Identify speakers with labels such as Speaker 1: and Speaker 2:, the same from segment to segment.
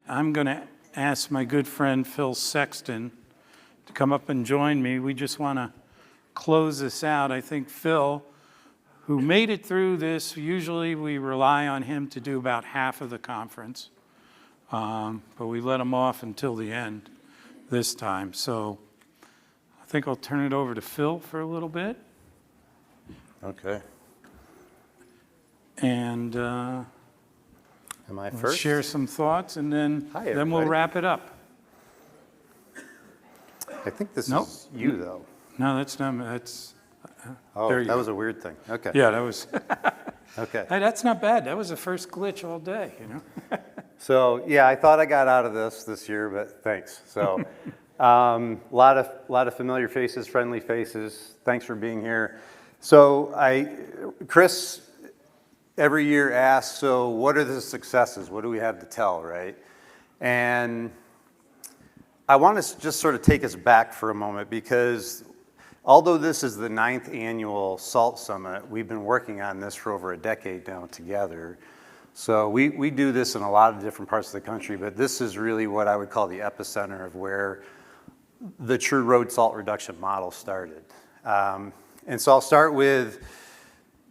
Speaker 1: I'm going to ask my good friend Phill Sexton to come up and join me. We just want to close this out. I think Phill, who made it through this, usually we rely on him to do about half of the conference, but we let him off until the end this time. So I think I'll turn it over to Phill for a little bit.
Speaker 2: Okay.
Speaker 1: And
Speaker 2: Am I
Speaker 1: we'll
Speaker 2: first?
Speaker 1: share some thoughts, and then
Speaker 2: Hi,
Speaker 1: we'll
Speaker 2: everybody.
Speaker 1: wrap it up.
Speaker 2: I think this
Speaker 1: Nope.
Speaker 2: is you, though.
Speaker 1: No, that's not. That's.
Speaker 2: Oh,
Speaker 1: There you
Speaker 2: that
Speaker 1: go.
Speaker 2: was a weird thing. Okay.
Speaker 1: Yeah, that was.
Speaker 2: Okay.
Speaker 1: Hey, that's not bad. That was the first glitch all day, you know.
Speaker 2: So, yeah, I thought I got out of this year, but thanks. So, lot of familiar faces, friendly faces. Thanks for being here. So, Chris every year asks, so what are the successes? What do we have to tell, right? And I want to just sort of take us back for a moment, because although this is the 9th annual SALT Summit, we've been working on this for over a decade now together. So we do this in a lot of different parts of the country, but this is really what I would call the epicenter of where the true road salt reduction model started. And so I'll start with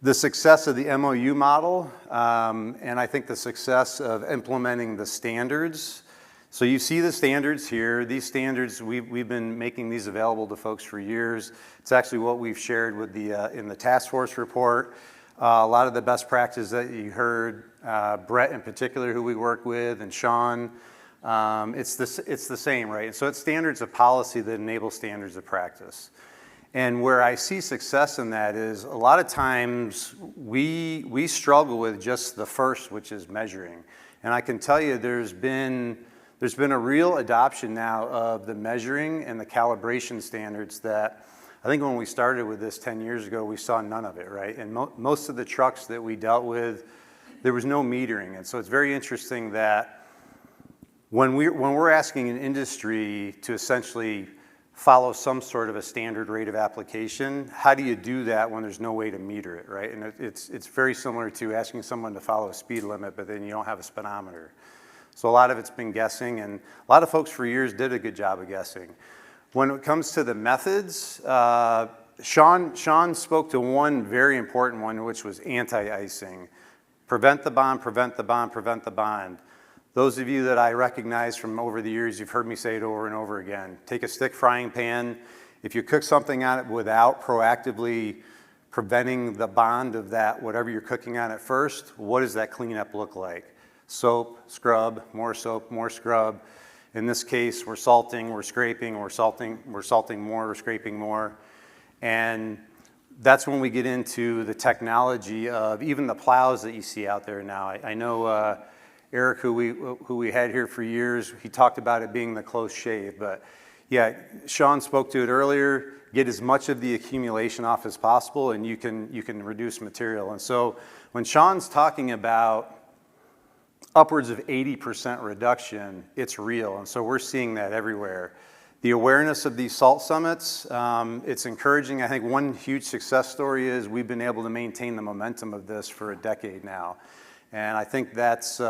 Speaker 2: the success of the MOU model, and I think the success of implementing the standards. So you see the standards here. These standards, we've been making these available to folks for years. It's actually what we've shared with in the task force report. A lot of the best practices that you heard, Brett in particular, who we work with, and Sean, it's the same, right? So it's standards of policy that enable standards of practice. And where I see success in that is a lot of times we struggle with just the first, which is measuring. And I can tell you there's been a real adoption now of the measuring and the calibration standards that I think when we started with this 10 years ago, we saw none of it, right? And most of the trucks that we dealt with, there was no metering. And so it's very interesting that when we're asking an industry to essentially follow some sort of a standard rate of application, how do you do that when there's no way to meter it, right? And it's very similar to asking someone to follow a speed limit, but then you don't have a speedometer. So a lot of it's been guessing, and a lot of folks for years did a good job of guessing. When it comes to the methods, Sean spoke to one very important one, which was anti-icing. Prevent the bond, prevent the bond, prevent the bond. Those of you that I recognize from over the years, you've heard me say it over and over again. Take a stick frying pan. If you cook something on it without proactively preventing the bond of that, whatever you're cooking on at first, what does that cleanup look like? Soap, scrub, more soap, more scrub. In this case, we're salting, we're scraping, we're salting more, we're scraping more. And that's when we get into the technology of even the plows that you see out there now. I know Eric, who we had here for years, he talked about it being the close shave. But yeah, Sean spoke to it earlier. Get as much of the accumulation off as possible, and you can reduce material. And so when Sean's talking about upwards of 80% reduction, it's real. And so we're seeing that everywhere. The awareness of these SALT summits, it's encouraging. I think one huge success story is we've been able to maintain the momentum of this for a decade now. And I think that's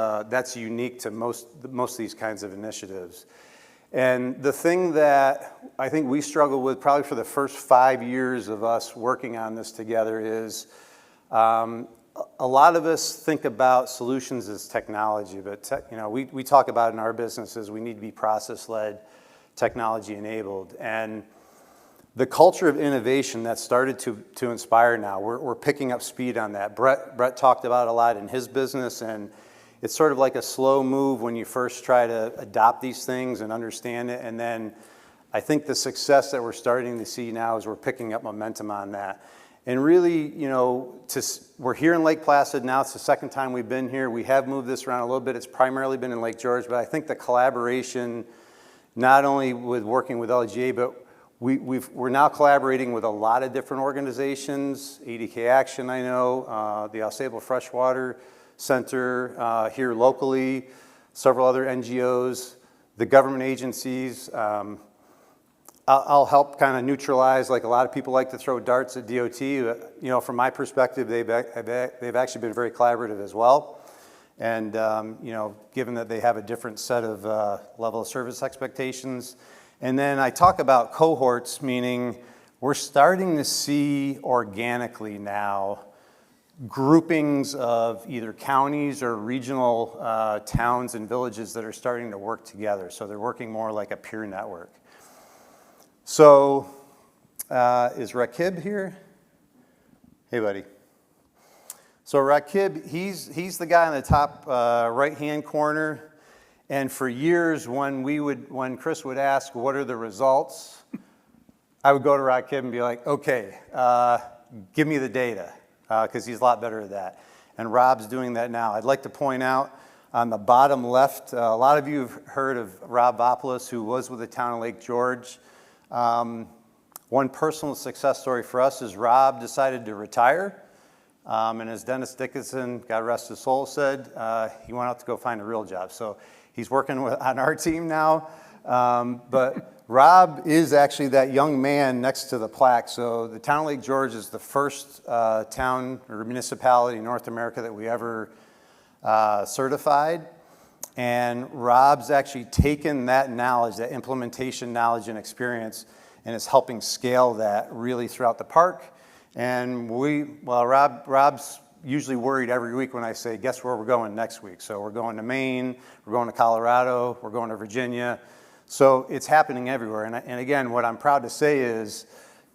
Speaker 2: unique to most of these kinds of initiatives. And the thing that I think we struggled with probably for the first 5 years of us working on this together is a lot of us think about solutions as technology, but we talk about in our businesses we need to be process-led, technology-enabled. And the culture of innovation that started to inspire now, we're picking up speed on that. Brett talked about it a lot in his business, and it's sort of like a slow move when you first try to adopt these things and understand it. And then I think the success that we're starting to see now is we're picking up momentum on that. And really, we're here in Lake Placid now. It's the second time we've been here. We have moved this around a little bit. It's primarily been in Lake George, but I think the collaboration, not only with working with LGA, but we're now collaborating with a lot of different organizations, ADK Action, I know, the Ausable Freshwater Center here locally, several other NGOs, the government agencies. I'll help kind of neutralize, like a lot of people like to throw darts at DOT. From my perspective, they've actually been very collaborative as well. And, given that they have a different set of level of service expectations. And then I talk about cohorts, meaning we're starting to see organically now groupings of either counties or regional towns and villages that are starting to work together. So they're working more like a peer network. So is Rakib here? Hey, buddy. So Rakib, he's the guy in the top right-hand corner. And for years, when Chris would ask, what are the results? I would go to Rakib and be like, okay, give me the data, because he's a lot better at that. And Rob's doing that now. I'd like to point out on the bottom left, a lot of you have heard of Rob Vopoulos, who was with the town of Lake George. One personal success story for us is Rob decided to retire. And as Dennis Dickinson, God rest his soul, said, he went out to go find a real job. So he's working on our team now. But Rob is actually that young man next to the plaque. So the town of Lake George is the first town or municipality in North America that we ever certified. And Rob's actually taken that knowledge, that implementation knowledge and experience, and is helping scale that really throughout the park. And Rob's usually worried every week when I say, guess where we're going next week? So we're going to Maine, we're going to Colorado, we're going to Virginia. So it's happening everywhere. And again, what I'm proud to say is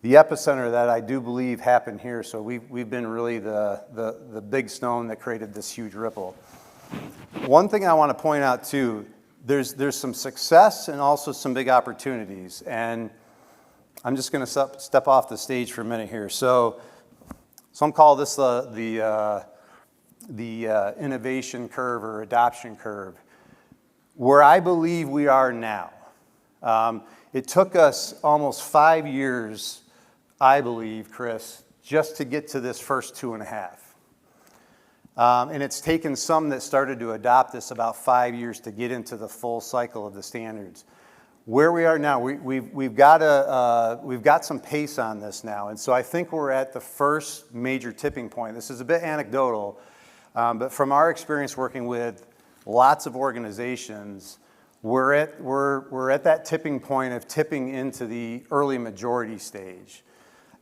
Speaker 2: the epicenter that I do believe happened here. So we've been really the big stone that created this huge ripple. One thing I want to point out too, there's some success and also some big opportunities. And I'm just going to step off the stage for a minute here. So some call this the innovation curve or adoption curve. Where I believe we are now, it took us almost 5 years, I believe, Chris, just to get to this first 2.5. And it's taken some that started to adopt this about 5 years to get into the full cycle of the standards. Where we are now, we've got some pace on this now, and so I think we're at the first major tipping point. This is a bit anecdotal, but from our experience working with lots of organizations, we're at that tipping point of tipping into the early majority stage.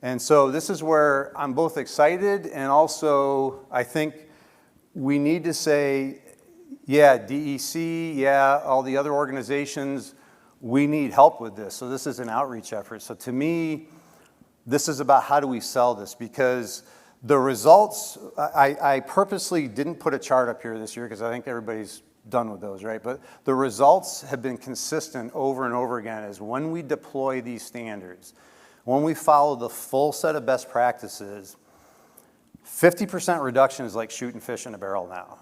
Speaker 2: And so this is where I'm both excited and also I think we need to say, yeah, DEC, yeah, all the other organizations, we need help with this. So this is an outreach effort. So to me, this is about how do we sell this, because the results, I purposely didn't put a chart up here this year because I think everybody's done with those, right? But the results have been consistent over and over again is when we deploy these standards, when we follow the full set of best practices, 50% reduction is like shooting fish in a barrel now.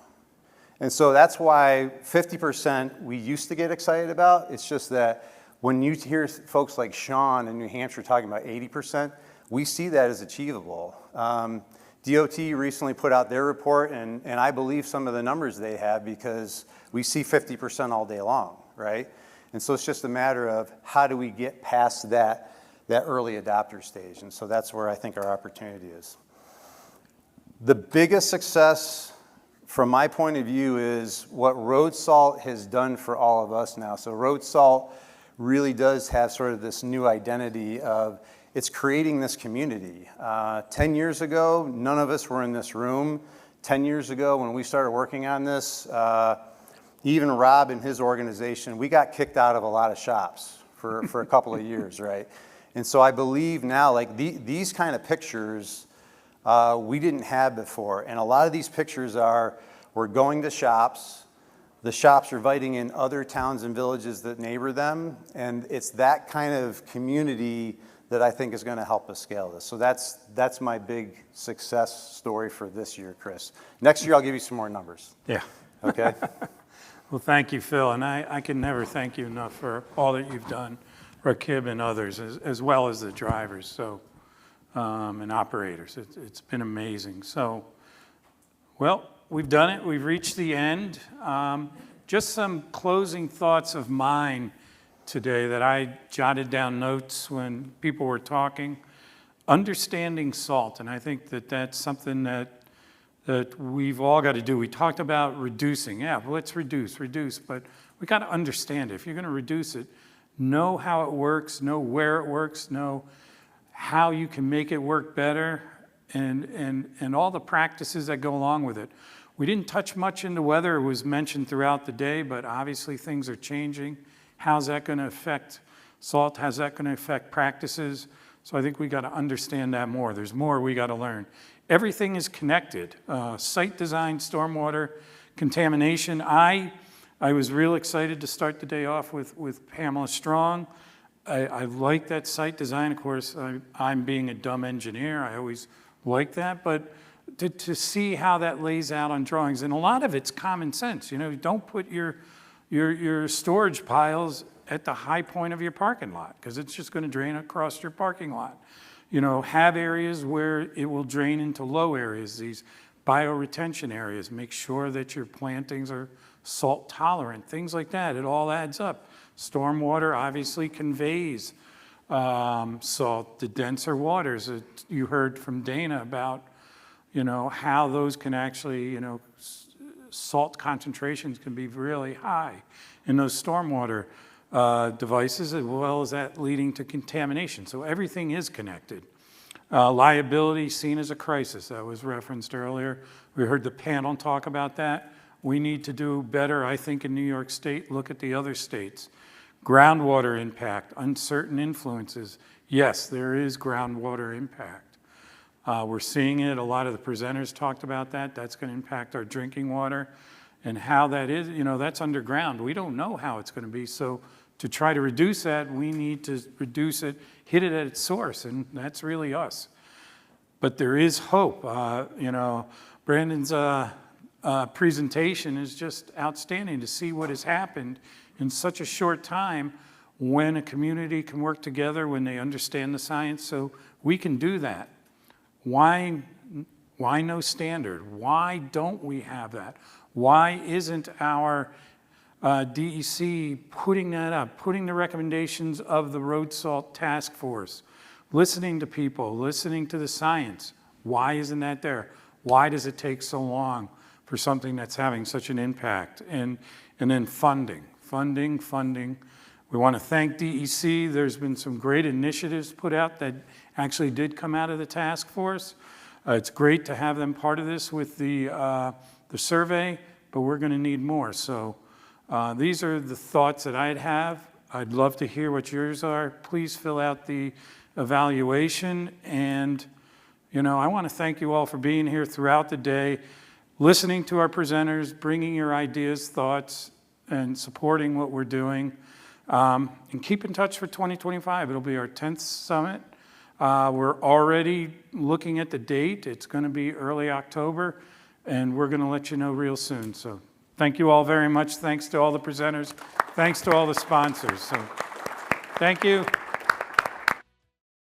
Speaker 2: And so that's why 50% we used to get excited about. It's just that when you hear folks like Sean in New Hampshire talking about 80%, we see that as achievable. DOT recently put out their report, and I believe some of the numbers they have because we see 50% all day long, right? And so it's just a matter of how do we get past that early adopter stage. And so that's where I think our opportunity is. The biggest success from my point of view is what road salt has done for all of us now. So road salt really does have sort of this new identity of it's creating this community. 10 years ago, none of us were in this room. 10 years ago, when we started working on this, even Rob and his organization, we got kicked out of a lot of shops for a couple of years, right? And so I believe now, like these kind of pictures, we didn't have before. And a lot of these pictures we're going to shops, the shops are inviting in other towns and villages that neighbor them, and it's that kind of community that I think is going to help us scale this. So that's my big success story for this year, Chris. Next year I'll give you some more numbers.
Speaker 1: Yeah.
Speaker 2: Okay?
Speaker 1: Well, thank you, Phil, and I can never thank you enough for all that you've done, Rakib and others, as well as the drivers. So. And operators. It's been amazing. So, well, we've done it. We've reached the end. Just some closing thoughts of mine today that I jotted down notes when people were talking. Understanding salt, and I think that that's something that that we've all got to do. We talked about reducing. Yeah, well, let's reduce, but we got to understand it. If you're going to reduce it, know how it works, know where it works, know how you can make it work better, and all the practices that go along with it. We didn't touch much into weather. It was mentioned throughout the day, but obviously things are changing. How's that going to affect salt? How's that going to affect practices? So I think we got to understand that more. There's more we got to learn. Everything is connected. Site design, stormwater, contamination. I was real excited to start the day off with Pamela Strong. I like that site design. Of course, I'm being a dumb engineer. I always like that, but to see how that lays out on drawings, and a lot of it's common sense. You know, don't put your storage piles at the high point of your parking lot, because it's just going to drain across your parking lot. You know, have areas where it will drain into low areas, these bioretention areas. Make sure that your plantings are salt tolerant, things like that. It all adds up. Stormwater obviously conveys salt, the denser waters. You heard from Dana about, you know, how those can actually, you know, salt concentrations can be really high in those stormwater devices, as well as that leading to contamination. So everything is connected. Liability seen as a crisis, that was referenced earlier. We heard the panel talk about that. We need to do better, I think, in New York State. Look at the other states. Groundwater impact, uncertain influences. Yes, there is groundwater impact. We're seeing it. A lot of the presenters talked about that. That's going to impact our drinking water. And how that is, you know, that's underground. We don't know how it's going to be. So to try to reduce that, we need to reduce it, hit it at its source, and that's really us. But there is hope. You know, Brandon's presentation is just outstanding to see what has happened in such a short time when a community can work together, when they understand the science. So we can do that. Why no standard? Why don't we have that? Why isn't our DEC putting that up, putting the recommendations of the road salt task force, listening to people, listening to the science? Why isn't that there? Why does it take so long for something that's having such an impact? And then funding. We want to thank DEC. There's been some great initiatives put out that actually did come out of the task force. It's great to have them part of this with the survey, but we're going to need more. So these are the thoughts that I'd have. I'd love to hear what yours are. Please fill out the evaluation. And, you know, I want to thank you all for being here throughout the day, listening to our presenters, bringing your ideas, thoughts, and supporting what we're doing. And keep in touch for 2025. It'll be our 10th summit. We're already looking at the date. It's going to be early October, and we're going to let you know real soon. So thank you all very much. Thanks to all the presenters. Thanks to all the sponsors. So thank you.